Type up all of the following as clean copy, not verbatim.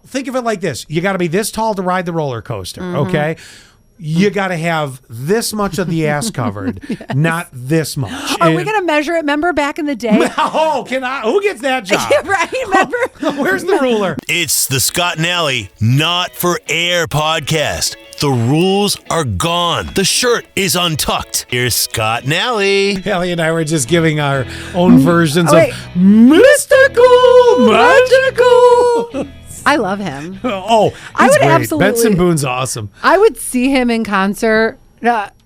think of it like this. You got to be this tall to ride the roller coaster, okay? You got to have this much of the ass covered, not this much. Are we going to measure it? Remember back in the day? Oh, who gets that job? Right, remember? Where's the ruler? It's the Scott and Alley Not for Air podcast. The rules are gone. The shirt is untucked. Here's Scott and Alley. Allie and I were just giving our own versions wait. of mystical, magical. I love him. Oh, I he's would great. absolutely- Benson Boone's awesome. I would see him in concert.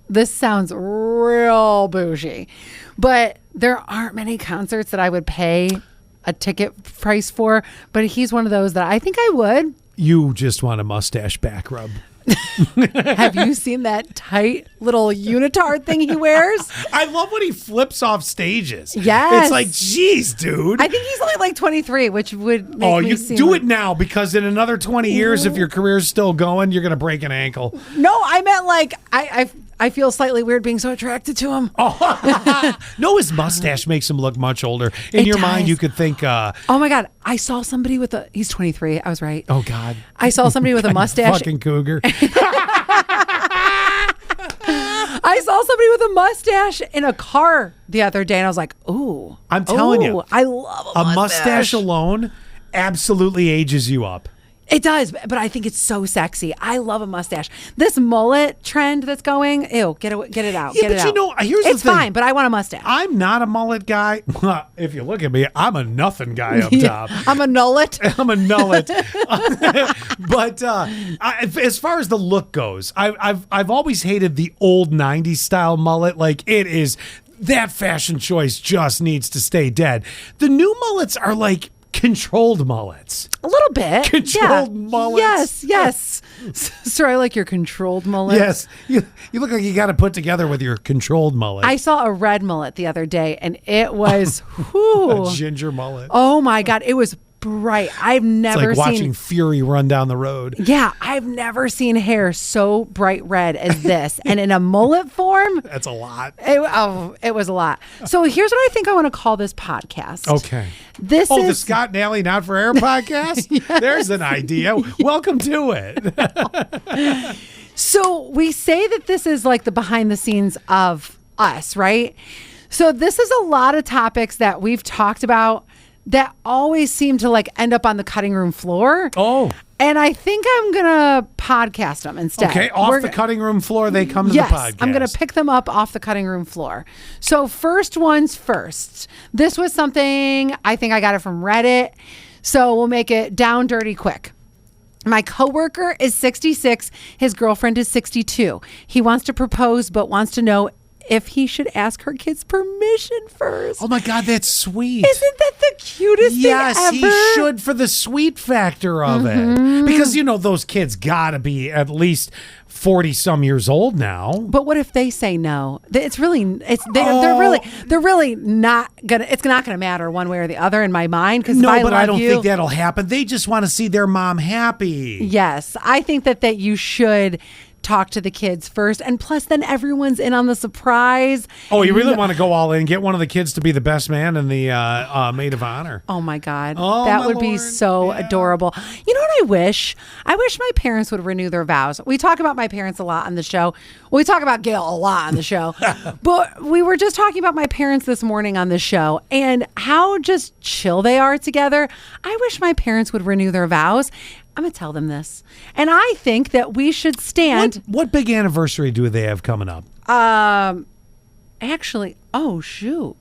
This sounds real bougie, but there aren't many concerts that I would pay a ticket price for. But he's one of those that I think I would. You just want a mustache back rub. Have you seen that tight little unitard thing he wears? I love when he flips off stages. Yes. It's like, geez, dude. I think he's only like 23, which would make me you seem do like, it now, because in another 20 years, if your career's still going, you're going to break an ankle. No, I meant like I feel slightly weird being so attracted to him. No, his mustache makes him look much older. In your mind, does. you could think, Oh my God. I saw somebody with he's 23. I was right. oh, God. I saw somebody with a mustache. Fucking cougar. I saw somebody with a mustache in a car the other day, and I was like, ooh. I'm telling you. I love A mustache alone absolutely ages you up. It does, but I think it's so sexy. I love a mustache. This mullet trend that's going, ew, get it out. Yeah, get it but out. you know, here's the it's thing. fine, but I want a mustache. I'm not a mullet guy. If you look at me, I'm a nothing guy up top. I'm a nullet. I'm a nullet. But as far as the look goes, I've always hated the old 90s style mullet. Like, it is, that fashion choice just needs to stay dead. The new mullets are like controlled mullets. A little bit. Controlled mullets. Yes. Sir, I like your controlled mullet. Yes. You look like you got to put together with your controlled mullet. I saw a red mullet the other day, and it was, whew. A ginger mullet. Oh my God, it was bright. I've It's never like watching seen. Fury run down the road. Yeah, I've never seen hair so bright red as this, and in a mullet form. That's a lot. It was a lot. So here's what I think I want to call this podcast. Okay. This is the Scott and Alley Not for Air podcast? Yes. There's an idea. Welcome to it. So we say that this is like the behind the scenes of us, right? So this is a lot of topics that we've talked about that always seem to like end up on the cutting room floor. Oh. And I think I'm going to podcast them instead. Okay, off the cutting room floor, they come to the podcast. I'm going to pick them up off the cutting room floor. So first one's first. This was something, I think I got it from Reddit. So we'll make it down dirty quick. My coworker is 66. His girlfriend is 62. He wants to propose, but wants to know if he should ask her kids permission first. Oh my God, that's sweet. Isn't that the cutest thing ever? Yes, he should, for the sweet factor of it. Because, you know, those kids gotta be at least 40 some years old now. But what if they say no? They're really not gonna. It's not gonna matter one way or the other in my mind. Because No, but I don't think that'll happen. They just want to see their mom happy. Yes, I think that you should talk to the kids first, and plus then everyone's in on the surprise. Oh, you really want to go all in? Get one of the kids to be the best man and the maid of honor. Oh my God. Oh, that my would be Lord. so adorable. You know what I wish? I wish my parents would renew their vows. We talk about my parents a lot on the show. We talk about Gail a lot on the show. But we were just talking about my parents this morning on the show and how just chill they are together. I wish my parents would renew their vows. I'm going to tell them this. And I think that we should stand. What big anniversary do they have coming up? Actually, oh, shoot.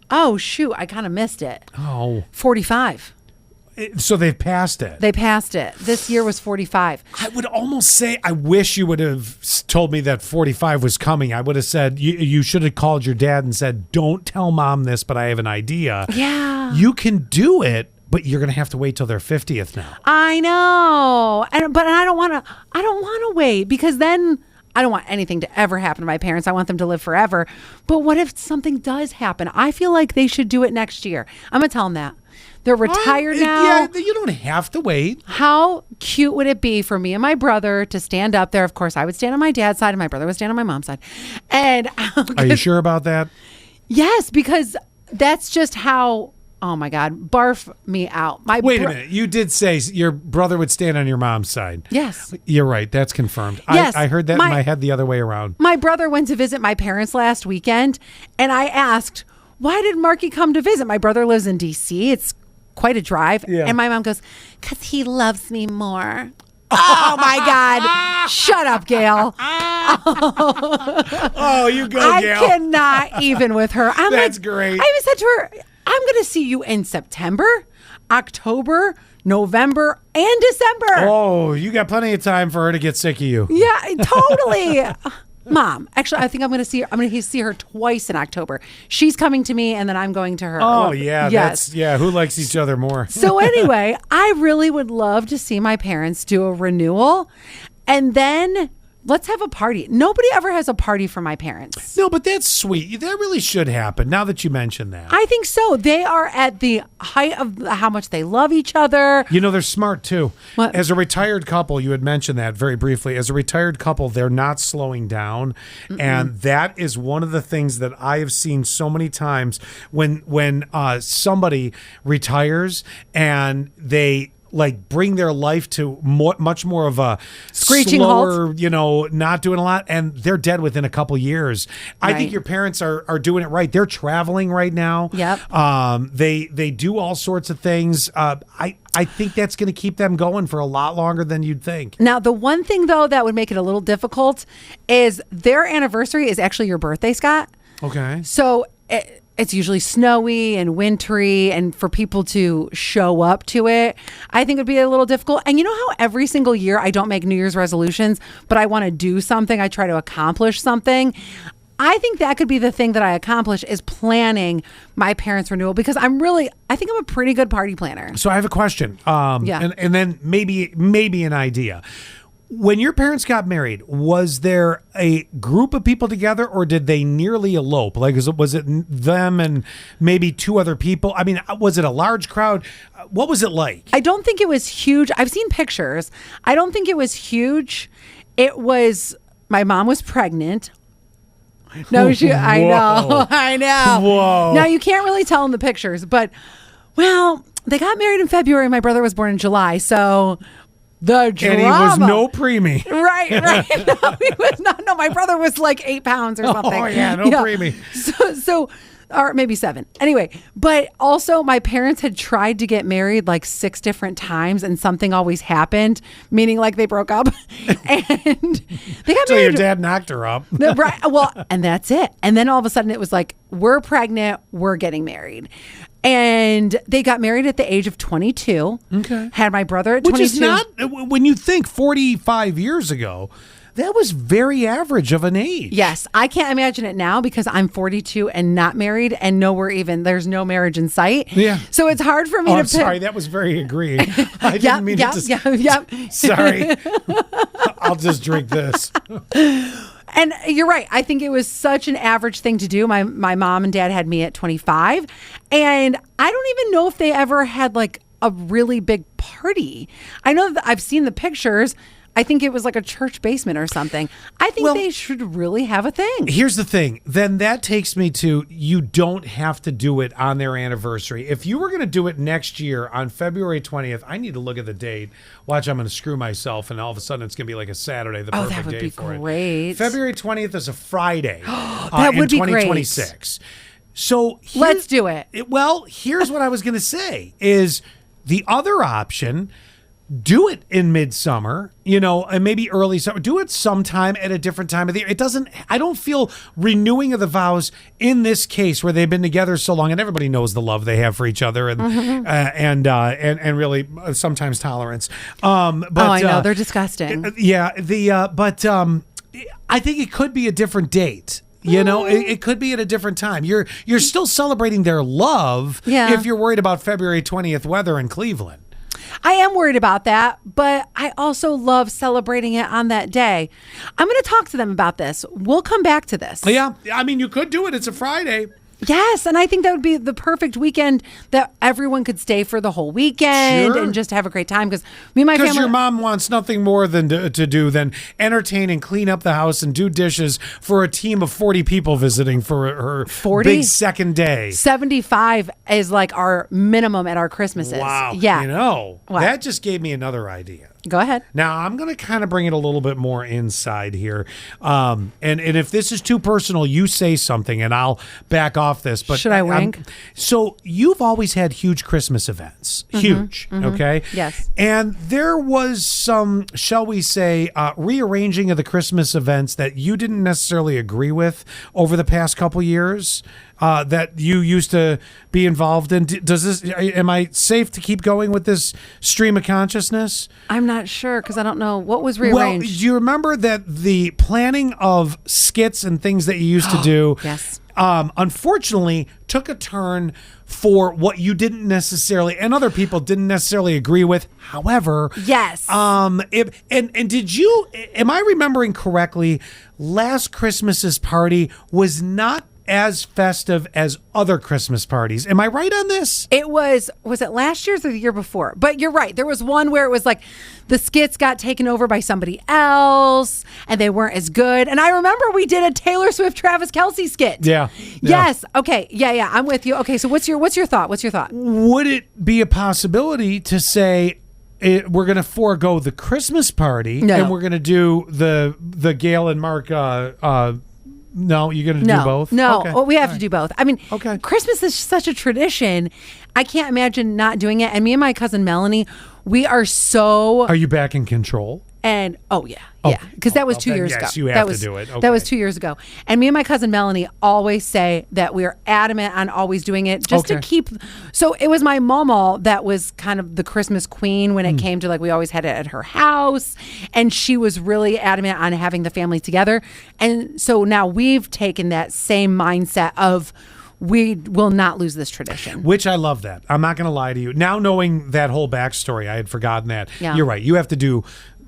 I kind of missed it. Oh. 45. So they've passed it. They passed it. This year was 45. I would almost say, I wish you would have told me that 45 was coming. I would have said, you should have called your dad and said, don't tell mom this, but I have an idea. Yeah. You can do it, but you're going to have to wait till their 50th now. I know. But I don't want to wait, because then I don't want anything to ever happen to my parents. I want them to live forever. But what if something does happen? I feel like they should do it next year. I'm going to tell them that. They're retired now. Yeah, you don't have to wait. How cute would it be for me and my brother to stand up there? Of course, I would stand on my dad's side and my brother would stand on my mom's side. And Are you sure about that? yes, because that's just how oh my God, barf me out. Wait a minute. You did say your brother would stand on your mom's side. Yes. You're right. That's confirmed. Yes. I heard that in my head the other way around. My brother went to visit my parents last weekend, and I asked, why did Marky come to visit? My brother lives in D.C. It's quite a drive. Yeah. And my mom goes, because he loves me more. Oh my God. Shut up, Gail. Oh, you go, Gail. I cannot even with her. That's great. I even said to her, I'm going to see you in September, October, November, and December. Oh, you got plenty of time for her to get sick of you. Yeah, totally. Mom, actually, I think I'm going to see her. I'm going to see her twice in October. She's coming to me, and then I'm going to her. Oh, yeah. Yes. Who likes each other more? So anyway, I really would love to see my parents do a renewal, and then let's have a party. Nobody ever has a party for my parents. No, but that's sweet. That really should happen now that you mention that. I think so. They are at the height of how much they love each other. You know, they're smart too. What? As a retired couple, you had mentioned that very briefly. As a retired couple, they're not slowing down. And that is one of the things that I have seen so many times when somebody retires and they like bring their life to much more of a Screeching slower, halt. not doing a lot, and they're dead within a couple years. I think Right. your parents are doing it right. They're traveling right now. Yep. They do all sorts of things. I think that's going to keep them going for a lot longer than you'd think. Now, the one thing, though, that would make it a little difficult is their anniversary is actually your birthday, Scott. Okay. So it's usually snowy and wintry, and for people to show up to it, I think it would be a little difficult. And you know how every single year I don't make New Year's resolutions, but I want to do something, I try to accomplish something. I think that could be the thing that I accomplish is planning my parents' renewal, because I think I'm a pretty good party planner. So I have a question. Yeah. And then maybe an idea. When your parents got married, was there a group of people together, or did they nearly elope? Like, was it them and maybe two other people? I mean, was it a large crowd? What was it like? I don't think it was huge. I've seen pictures. I don't think it was huge. It was, my mom was pregnant. No, I know. I know. Whoa. Now, you can't really tell in the pictures, but, well, they got married in February. My brother was born in July, so the drama. And he was no preemie. Right. No, he was not. No, my brother was like 8 pounds or something. Oh, yeah, no preemie. So, or maybe 7. Anyway, but also my parents had tried to get married like 6 different times, and something always happened, meaning like they broke up. And they got So married. your dad knocked her up. Right. Well, and that's it. And then all of a sudden it was like, we're pregnant, we're getting married. And they got married at the age of 22. Okay. Had my brother at Which 22. is not, when you think 45 years ago, that was very average of an age. Yes, I can't imagine it now because I'm 42 and not married, and there's no marriage in sight. Yeah. So it's hard for me to I'm pick. sorry, that was very agreeing. I didn't mean it to. Yep. Sorry. I'll just drink this. And you're right. I think it was such an average thing to do. My mom and dad had me at 25, and I don't even know if they ever had like a really big party. I know that I've seen the pictures. I think it was like a church basement or something. I think they should really have a thing. Here's the thing. Then that takes me to, you don't have to do it on their anniversary. If you were going to do it next year on February 20th, I need to look at the date. Watch, I'm going to screw myself, and all of a sudden it's going to be like a Saturday, the perfect that would day be for great. it. February 20th is a Friday. That would in be great. 2026. So Let's do it. Well, here's what I was going to say is the other option. Do it in midsummer, and maybe early summer. Do it sometime at a different time of the year. I don't feel renewing of the vows in this case where they've been together so long, and everybody knows the love they have for each other and really sometimes tolerance. But I know, they're disgusting. Yeah. But I think it could be a different date. It could be at a different time. You're still celebrating their love. Yeah. If you're worried about February 20th weather in Cleveland. I am worried about that, but I also love celebrating it on that day. I'm going to talk to them about this. We'll come back to this. Yeah, I mean, you could do it. It's a Friday. Yes, and I think that would be the perfect weekend that everyone could stay for the whole weekend Sure. and just have a great time. Because me and my Because family, your mom wants nothing more than to do than entertain and clean up the house and do dishes for a team of 40 people visiting for her 40? big second day. 75 is like our minimum at our Christmases. Wow. Yeah. You know, What? that just gave me another idea. Go ahead. Now, I'm going to kind of bring it a little bit more inside here. And if this is too personal, you say something and I'll back off this. But Should I wink? So you've always had huge Christmas events. Huge. Okay? Yes. And there was some, shall we say, rearranging of the Christmas events that you didn't necessarily agree with over the past couple years. That you used to be involved in. Does this? Am I safe to keep going with this stream of consciousness? I'm not sure because I don't know what was Well, rearranged. do you remember that the planning of skits and things that you used to do? Yes. Unfortunately, took a turn for what you didn't necessarily, and other people didn't necessarily agree with. However, Yes. and did you? Am I remembering correctly? Last Christmas's party was not as festive as other Christmas parties. Am I right on this? It was it last year's or the year before? But you're right. There was one where it was like the skits got taken over by somebody else and they weren't as good. And I remember we did a Taylor Swift Travis Kelce skit. Yeah. Yes. Okay. Yeah. I'm with you. Okay. So what's your thought? What's your thought? Would it be a possibility to say we're going to forego the Christmas party No. and we're going to do the Gail and Mark no, you're going to do both? No, Okay. well, we have to do both. I mean, Okay. Christmas is such a tradition. I can't imagine not doing it. And me and my cousin Melanie, we are so Are you back in control? and oh yeah, Oh. yeah, because that was Oh, 2 then years yes, ago. you have that to was, do it. That was Okay. 2 years ago. And me and my cousin Melanie always say that we're adamant on always doing it just to Okay. keep. So it was my mama that was kind of the Christmas queen when it came to like we always had it at her house, and she was really adamant on having the family together. And so now we've taken that same mindset of we will not lose this tradition. Which I love that. I'm not going to lie to you. Now knowing that whole backstory, I had forgotten that. Yeah. You're right. You have to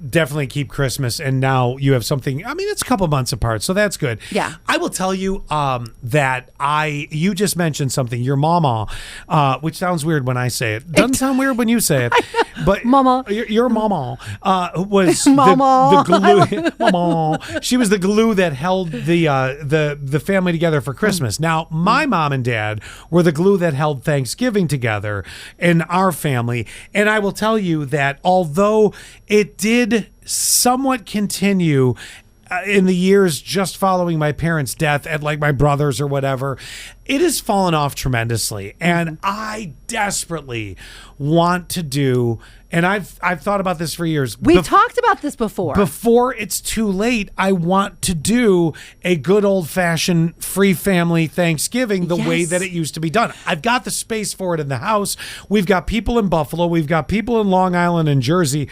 definitely keep Christmas, and now you have something. I mean, it's a couple months apart, so that's good. Yeah. I will tell you that you just mentioned something. Your mama, which sounds weird when I say it. Doesn't sound weird when you say it. But Mama. your mama was Mama. the glue. Mama. She was the glue that held the family together for Christmas. Now, my mom and dad were the glue that held Thanksgiving together in our family. And I will tell you that although it did somewhat continue in the years just following my parents' death at like my brothers or whatever, it has fallen off tremendously. And I desperately want to do, and I've thought about this for years. We've talked about this before. Before it's too late, I want to do a good old-fashioned free family Thanksgiving the way Yes. that it used to be done. I've got the space for it in the house. We've got people in Buffalo. We've got people in Long Island and Jersey.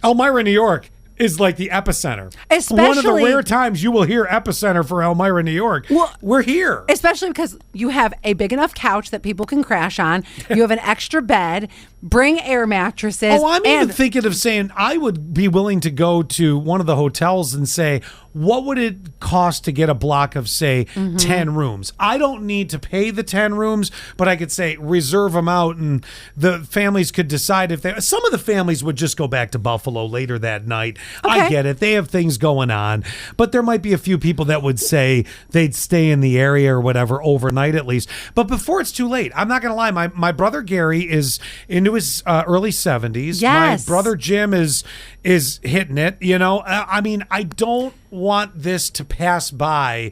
Elmira, New York is like the epicenter. One of the Especially- rare times you will hear epicenter for Elmira, New York. Well, we're here. Especially because you have a big enough couch that people can crash on. You have an extra bed. Bring air mattresses. Oh, I'm even and thinking of saying I would be willing to go to one of the hotels and say, what would it cost to get a block of, say, 10 rooms? I don't need to pay the 10 rooms, but I could say reserve them out, and the families could decide if they. Some of the families would just go back to Buffalo later that night. I Okay. get it. They have things going on, but there might be a few people that would say they'd stay in the area or whatever overnight at least. But before it's too late, I'm not going to lie. My brother Gary is into his early 70s. Yes. My brother Jim is hitting it. You know, I mean, I don't want this to pass by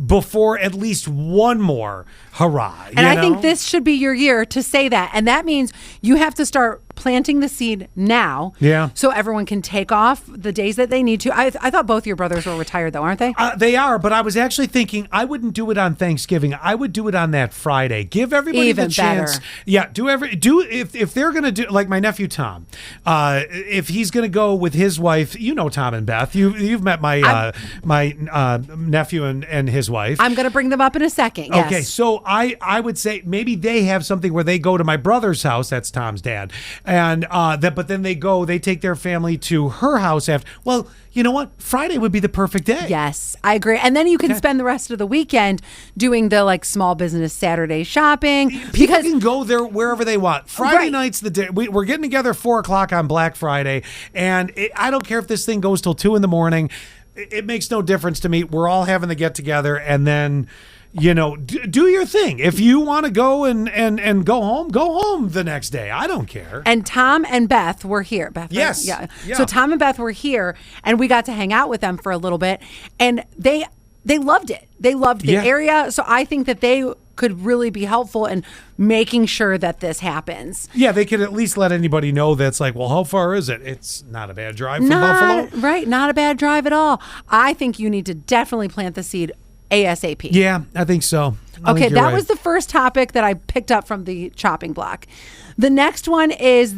before at least one more hurrah. And I think this should be your year to say that. And that means you have to start planting the seed now. Yeah. So everyone can take off the days that they need to. I thought both your brothers were retired though, aren't they? They are, but I was actually thinking I wouldn't do it on Thanksgiving. I would do it on that Friday. Give everybody Even the chance. better. Yeah, if they're gonna do, like my nephew Tom, if he's gonna go with his wife, you know Tom and Beth. You've met my nephew and his wife. I'm going to bring them up in a second. Yes. Okay, so I would say maybe they have something where they go to my brother's house. That's Tom's dad, and but then they take their family to her house after. Well, you know what? Friday would be the perfect day. Yes, I agree. And then you can spend the rest of the weekend doing the like small business Saturday shopping. People can go there wherever they want. Friday Right. night's the day. We're getting together 4:00 on Black Friday, and I don't care if this thing goes till 2 a.m. It makes no difference to me. We're all having to get together, and then, you know, do your thing. If you want to go and go home the next day. I don't care. And Tom and Beth were here. Beth, right? Yes. Yeah. Yeah. So Tom and Beth were here, and we got to hang out with them for a little bit, and they loved it. They loved the Yeah. area. So I think that they could really be helpful in making sure that this happens. Yeah, they could at least let anybody know that's like, well, how far is it? It's not a bad drive from Buffalo. Right, not a bad drive at all. I think you need to definitely plant the seed ASAP. Yeah, I think so. Okay, that was the first topic that I picked up from the chopping block. The next one is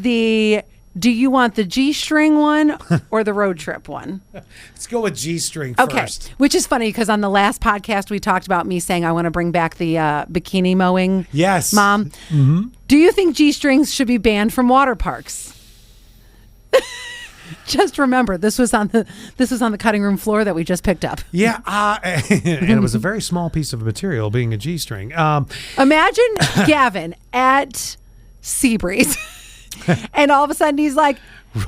do you want the G-string one or the road trip one? Let's go with G-string Okay, first. which is funny because on the last podcast we talked about me saying I want to bring back the bikini mowing. Yes. Mom. Mm-hmm. Do you think G-strings should be banned from water parks? Just remember, this was on the cutting room floor that we just picked up. Yeah, and it was a very small piece of material, being a G-string. Imagine Gavin at Seabreeze, and all of a sudden he's like,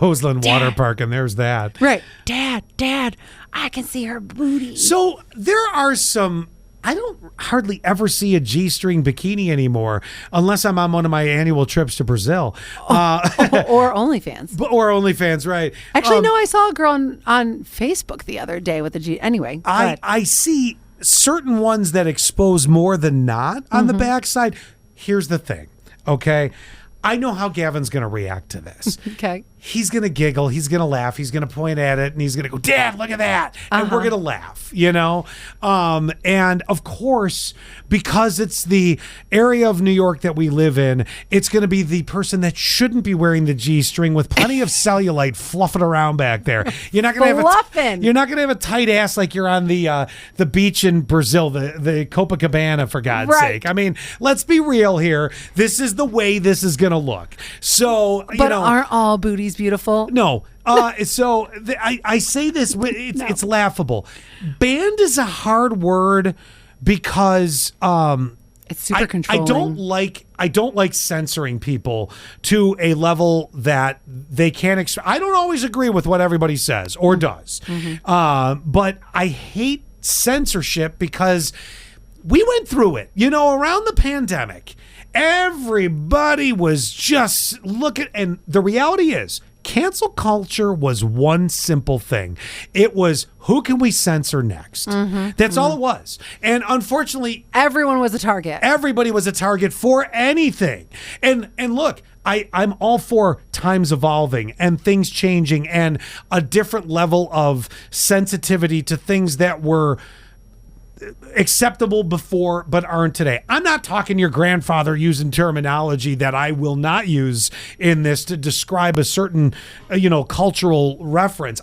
Roseland Water Park, and there's that. right, Dad, I can see her booty. So there are some. I don't hardly ever see a G-string bikini anymore, unless I'm on one of my annual trips to Brazil, Or OnlyFans. or OnlyFans, right? Actually, no, I saw a girl on Facebook the other day with a G. Anyway, go ahead. I see certain ones that expose more than not on the backside. Here's the thing, okay? I know how Gavin's going to react to this. Okay. He's going to giggle. He's going to laugh. He's going to point at it, and he's going to go, Dad, look at that. And we're going to laugh, you know? And, of course, because it's the area of New York that we live in, it's going to be the person that shouldn't be wearing the G-string with plenty of cellulite fluffing around back there. You're not going to Fluffing. you're not going to have a tight ass like you're on the beach in Brazil, the Copacabana, for God's Right. sake. I mean, let's be real here. This is the way this is going to look. So, you But know, aren't all booties beautiful? no. I say this, it's laughable. Banned is a hard word because It's super controlling. I don't like censoring people to a level that they can't. I don't always agree with what everybody says or does, but I hate censorship because we went through it. You know, around the pandemic, everybody was just looking, and the reality is, cancel culture was one simple thing. It was, who can we censor next? That's all it was. And unfortunately, Everyone was a target. everybody was a target for anything. And look, I'm all for times evolving and things changing and a different level of sensitivity to things that were acceptable before but aren't today. I'm not talking your grandfather using terminology that I will not use in this to describe a certain cultural reference.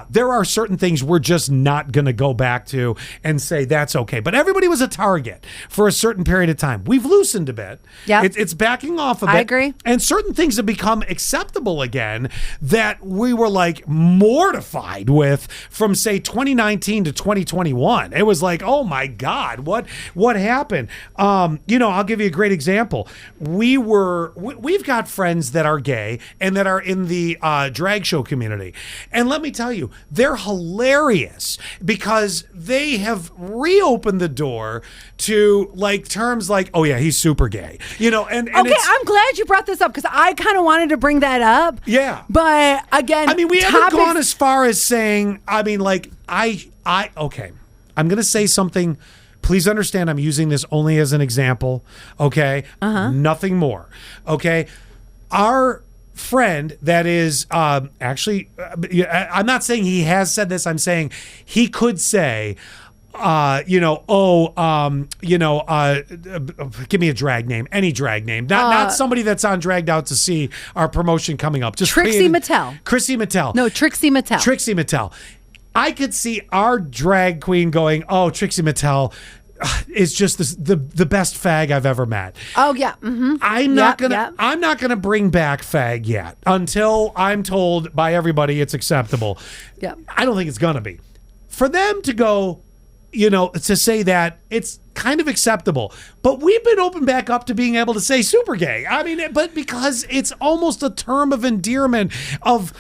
There are certain things we're just not going to go back to and say that's okay. But everybody was a target for a certain period of time. We've loosened a bit. Yeah, It's backing off a bit. I agree. And certain things have become acceptable again that we were like mortified with from say 2019 to 2021. It was like, oh my God, what happened? I'll give you a great example. We've got friends that are gay and that are in the drag show community. And let me tell you, they're hilarious because they have reopened the door to like terms like, oh yeah, he's super gay. And Okay, I'm glad you brought this up because I kind of wanted to bring that up. Yeah. But again, I mean, we haven't gone as far as saying, okay, I'm going to say something. Please understand, I'm using this only as an example. Okay. Nothing more. Okay. Our friend that is I'm not saying he has said this. I'm saying he could say, give me a drag name, any drag name, not somebody that's on Dragged Out to See our promotion coming up. Just Trixie Mattel. Chrissy Mattel. No, Trixie Mattel. Trixie Mattel. I could see our drag queen going, oh, Trixie Mattel is just the best fag I've ever met. Oh yeah. Mm-hmm. I'm not gonna bring back fag yet until I'm told by everybody it's acceptable. Yeah. I don't think it's gonna be. For them to go, to say that it's kind of acceptable, but we've been opened back up to being able to say super gay. I mean, but because it's almost a term of endearment of,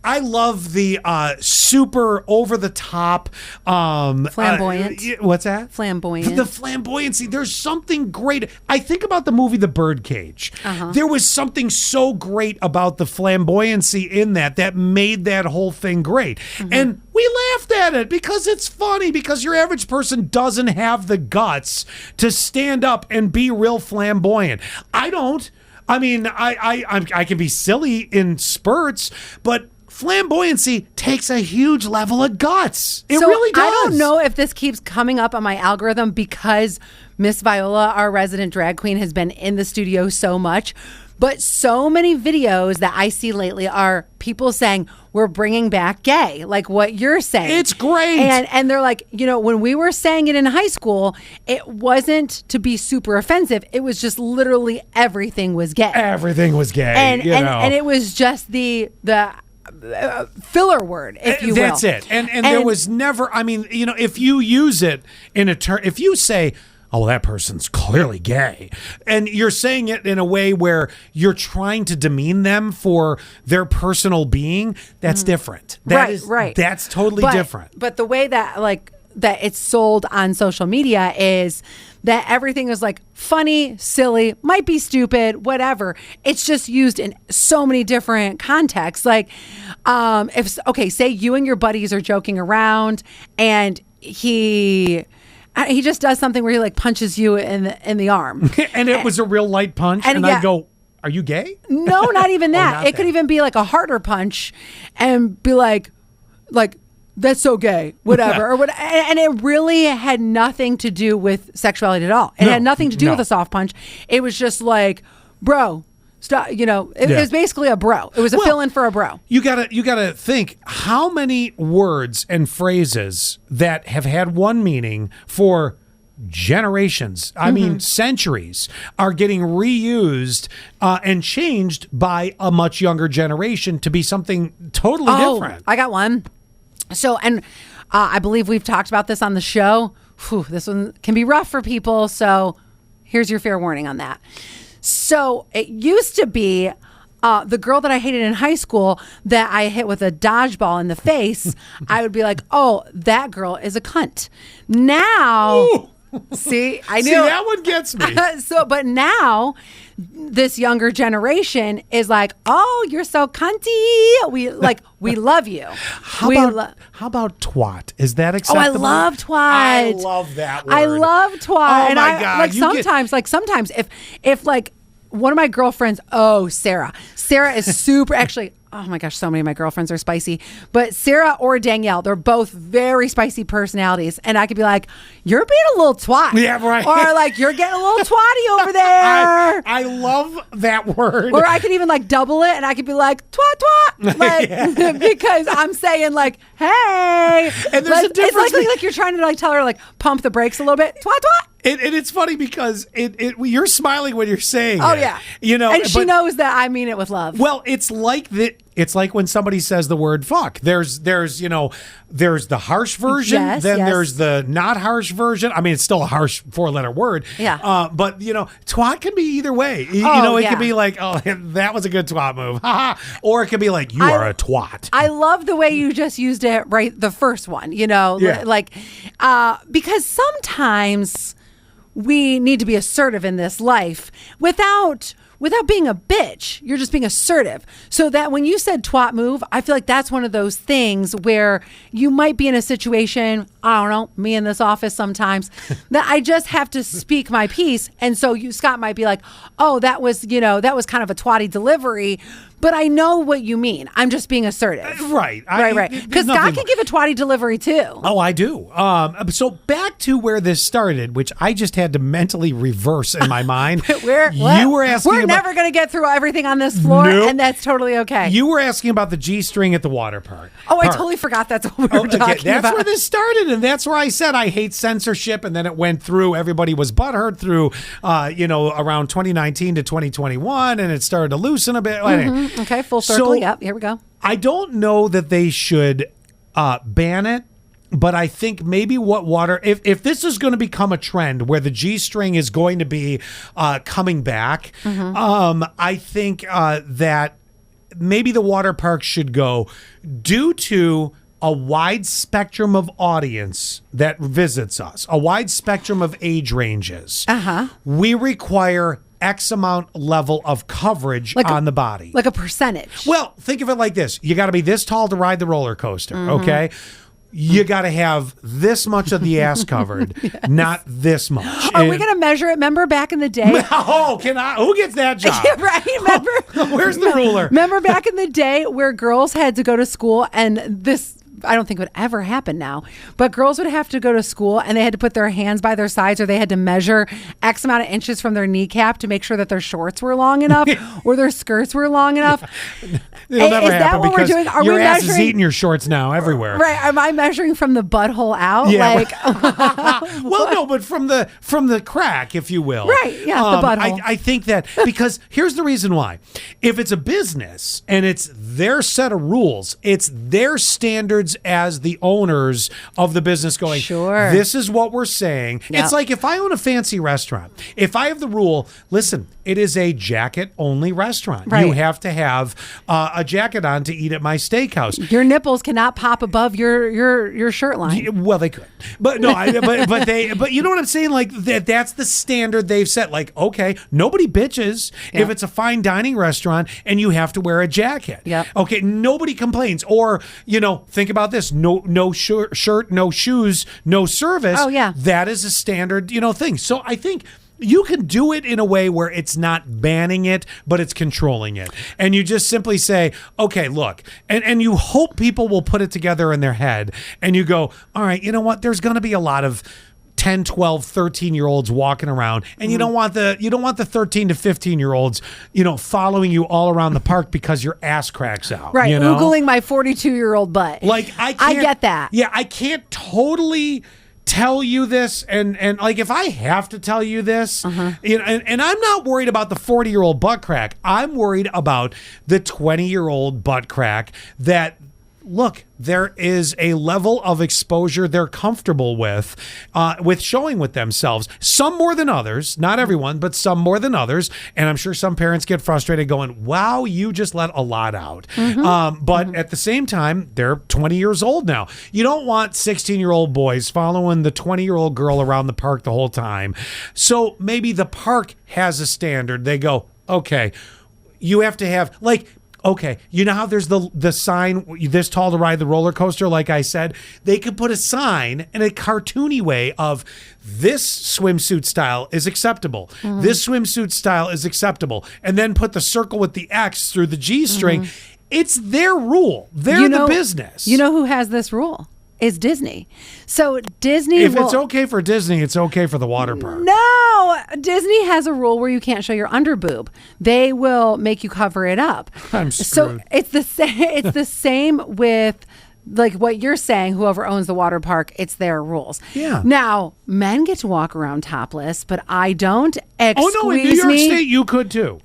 I love the super over the top flamboyant. What's that? Flamboyant. The flamboyancy. There's something great. I think about the movie The Birdcage. There was something so great about the flamboyancy in that made that whole thing great. And we laughed at it because it's funny, because your average person doesn't have the guts to stand up and be real flamboyant. I don't. I mean, I can be silly in spurts, but flamboyancy takes a huge level of guts. It really does. I don't know if this keeps coming up on my algorithm because Miss Viola, our resident drag queen, has been in the studio so much. But so many videos that I see lately are people saying, we're bringing back gay, like what you're saying. It's great. And they're like, when we were saying it in high school, it wasn't to be super offensive. It was just literally everything was gay. Everything was gay. And it was just the filler word, if you will. That's it. And there was never, if you use it in a term, if you say, oh, well, that person's clearly gay, and you're saying it in a way where you're trying to demean them for their personal being, that's different. Right. That's totally different. But the way that that it's sold on social media is that everything is like funny, silly, might be stupid, whatever. It's just used in so many different contexts. Like, say you and your buddies are joking around and he just does something where he like punches you in the arm. And it was a real light punch. And I go, are you gay? No, not even that. It could even be like a harder punch and be like, that's so gay, whatever. Or what, and it really had nothing to do with sexuality at all. It had nothing to do with a soft punch. It was just like, bro, stop. It was basically a bro. It was a fill-in for a bro. You gotta think how many words and phrases that have had one meaning for generations, I mean centuries, are getting reused and changed by a much younger generation to be something totally different. I got one. So, and I believe we've talked about this on the show. This one can be rough for people. So here's your fair warning on that. So it used to be the girl that I hated in high school that I hit with a dodgeball in the face. I would be like, oh, that girl is a cunt. Now... Ooh. See, I knew. See, that one gets me. But now this younger generation is like, oh, you're so cunty. We love you. How about twat? Is that acceptable? Oh, I love twat. I love that word. I love twat. Oh, and my God. Sometimes if like one of my girlfriends, Sarah is super, actually, oh my gosh, so many of my girlfriends are spicy, but Sarah or Danielle, they're both very spicy personalities. And I could be like, you're being a little twat. Yeah, right. Or like, you're getting a little twatty over there. I love that word. Or I could even like double it and I could be like, twat, like, because I'm saying like, hey. And there's a difference. It's like you're trying to like tell her like pump the brakes a little bit. Twat. And it's funny because you're smiling when you're saying it. Yeah. And she knows that I mean it with love. Well, it's like when somebody says the word fuck. There's the harsh version, there's the not harsh version. I mean, it's still a harsh 4-letter word. Yeah. But twat can be either way. It can be like, oh, that was a good twat move. Or it can be like, you are a twat. I love the way you just used it right the first one, because sometimes we need to be assertive in this life without being a bitch. You're just being assertive. So that when you said twat move, I feel like that's one of those things where you might be in a situation, I don't know, me in this office sometimes, that I just have to speak my piece. And so Scott might be like, oh, that was kind of a twatty delivery. But I know what you mean. I'm just being assertive. Right. Right. Because Scott can give a twatty delivery too. Oh, I do. So back to where this started, which I just had to mentally reverse in my mind. You were asking We're never going to get through everything on this floor, and that's totally okay. You were asking about the G-string at the water park. Oh, I totally forgot that's what we were talking about. That's where this started, and that's where I said I hate censorship, and then it went through. Everybody was butthurt through, around 2019 to 2021, and it started to loosen a bit. Mm-hmm. Okay, full circle. Yep, here we go. I don't know that they should ban it. But I think maybe if this is going to become a trend where the G-string is going to be coming back, I think that maybe the water park should go due to a wide spectrum of audience that visits us, a wide spectrum of age ranges. We require X amount level of coverage on the body. Like a percentage. Well, think of it like this. You got to be this tall to ride the roller coaster, okay? You got to have this much of the ass covered, not this much. Are we going to measure it? Remember back in the day? Oh, who gets that job? Yeah, right. Remember? Where's the ruler? Remember back in the day where girls had to go to school, and this, I don't think would ever happen now, but girls would have to go to school and they had to put their hands by their sides, or they had to measure X amount of inches from their kneecap to make sure that their shorts were long enough or their skirts were long enough. It'll never happen that what because we're doing? Are your we ass measuring, is eating your shorts now everywhere. Right. Am I measuring from the butthole out? Yeah. Well, no, but from the crack, if you will. Right. Yeah. The butthole. I think that because here's the reason why. If it's a business and it's their set of rules, it's their standards as the owners of the business going, sure, this is what we're saying. Yep. It's like if I own a fancy restaurant, if I have the rule, listen, it is a jacket only restaurant. Right. You have to have a jacket on to eat at my steakhouse. Your nipples cannot pop above your shirt line. Well, they could, but no, but you know what I'm saying? Like that's the standard they've set. Like, okay, nobody bitches if it's a fine dining restaurant and you have to wear a jacket. Yep. Okay, nobody complains. Or, think about this: no shirt, no shoes, no service. Oh yeah, that is a standard, thing. So I think you can do it in a way where it's not banning it, but it's controlling it. And you just simply say, okay, look, and you hope people will put it together in their head. And you go, all right, you know what? There's going to be a lot of 10, 12, 13-year-olds walking around, and you don't want the 13 to 15-year-olds, following you all around the park because your ass cracks out. Right, Googling my 42-year-old butt. Like I get that. Yeah, I can't totally tell you this, and like if I have to tell you this, and I'm not worried about the 40-year-old butt crack. I'm worried about the 20-year-old butt crack that, look, there is a level of exposure they're comfortable with showing with themselves. Some more than others, not everyone, but some more than others. And I'm sure some parents get frustrated going, wow, you just let a lot out. But at the same time, they're 20 years old now. You don't want 16-year-old boys following the 20-year-old girl around the park the whole time. So maybe the park has a standard. They go, okay, you have to have, like, okay, you know how there's the sign, this tall to ride the roller coaster, like I said? They could put a sign in a cartoony way of this swimsuit style is acceptable. This swimsuit style is acceptable. And then put the circle with the X through the G-string. It's their rule. They're the business. You know who has this rule? Is Disney. So Disney it's okay for Disney, it's okay for the water park. No, Disney has a rule where you can't show your underboob. They will make you cover it up. I'm screwed. So it's the same. It's the same with like what you're saying. Whoever owns the water park, it's their rules. Yeah. Now men get to walk around topless, but I don't. Oh no! In New York State, you could too.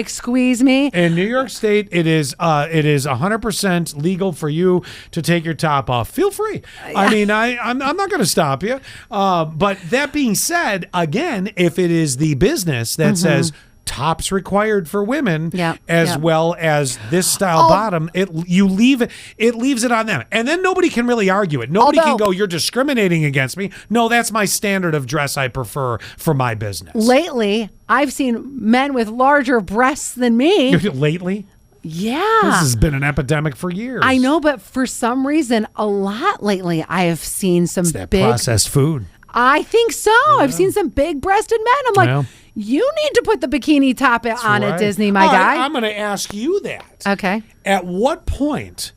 Squeeze me. In New York State, it is 100% legal for you to take your top off. Feel free. I mean, I'm not going to stop you. But that being said, again, if it is the business that says tops required for women, as well as this style bottom, it leaves it on them, and then nobody can really argue it. Nobody can go, you're discriminating against me. No, that's my standard of dress I prefer for my business. Lately, I've seen men with larger breasts than me. Lately? Yeah. This has been an epidemic for years. I know, but for some reason, a lot lately, I have seen some big processed food. I think so. Yeah. I've seen some big-breasted men. I'm like, You need to put the bikini top on Right. at Disney, my All right, guy. I'm going to ask you that. Okay. At what point,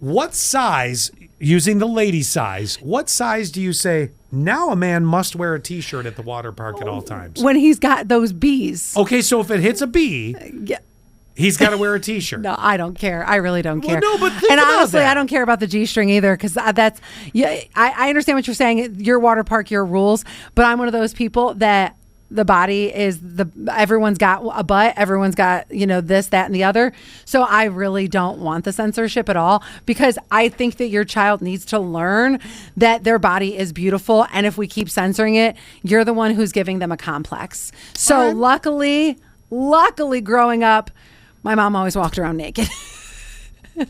what size, using the lady size, what size do you say, now a man must wear a T-shirt at the water park at all times? When he's got those bees. Okay, so if it hits a B, Yeah. he's got to wear a T-shirt. No, I don't care. I really don't Well, care. no, but think and about honestly, that. I don't care about the G-string either because that's yeah. I understand what you're saying. Your water park, your rules, but I'm one of those people that the body is everyone's got a butt, everyone's got this, that, and the other. So I really don't want the censorship at all because I think that your child needs to learn that their body is beautiful, and if we keep censoring it, you're the one who's giving them a complex. So luckily, growing up, my mom always walked around naked.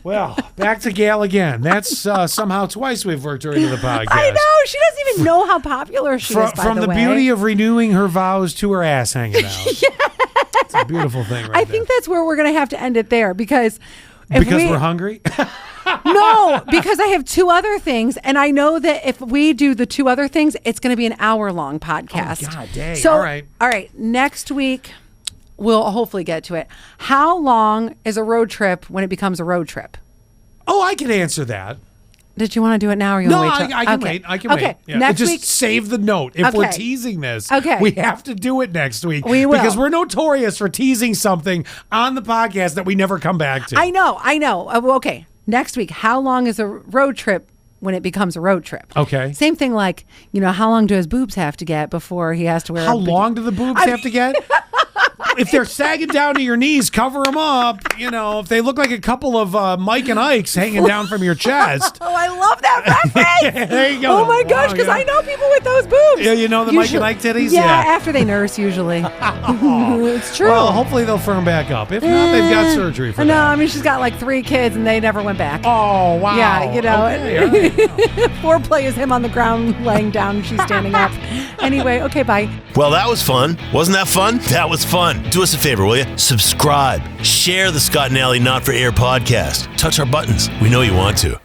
Well, back to Gail again. That's somehow twice we've worked her into the podcast. I know. She doesn't even know how popular she is, by From the way. beauty of renewing her vows to her ass hanging out. It's a beautiful thing right I there. think that's where we're going to have to end it there because we're hungry? No, because I have two other things, and I know that if we do the two other things, it's going to be an hour-long podcast. Oh, God dang. So, All right. Next week, we'll hopefully get to it. How long is a road trip when it becomes a road trip? Oh, I can answer that. Did you want to do it now, or you No, want to wait? I can okay. wait. I can okay. wait. Yeah. Next Just week, save the note. If we're Okay. teasing this, Okay. we have to do it next week. We will. Because we're notorious for teasing something on the podcast that we never come back to. I know. Okay. Next week, how long is a road trip when it becomes a road trip? Okay. Same thing like, how long do his boobs have to get before he has to wear How a long do the boobs have to get? If they're sagging down to your knees, cover them up. If they look like a couple of Mike and Ike's hanging down from your chest. Oh, I love that reference. There you go. Oh my gosh, because yeah. I know people with those boobs. Yeah, you know the Mike and Ike titties? Yeah, Yeah. after they nurse usually. It's true. Well, hopefully they'll firm back up. If not, they've got surgery for No, that. I mean she's got like 3 kids and they never went back. Oh, wow. Yeah, Okay, all right. Foreplay is him on the ground laying down and she's standing up. Anyway, okay, bye. Well, that was fun. Wasn't that fun? That was fun. Do us a favor, will you? Subscribe. Share the Scott and Alley Not for Air podcast. Touch our buttons. We know you want to.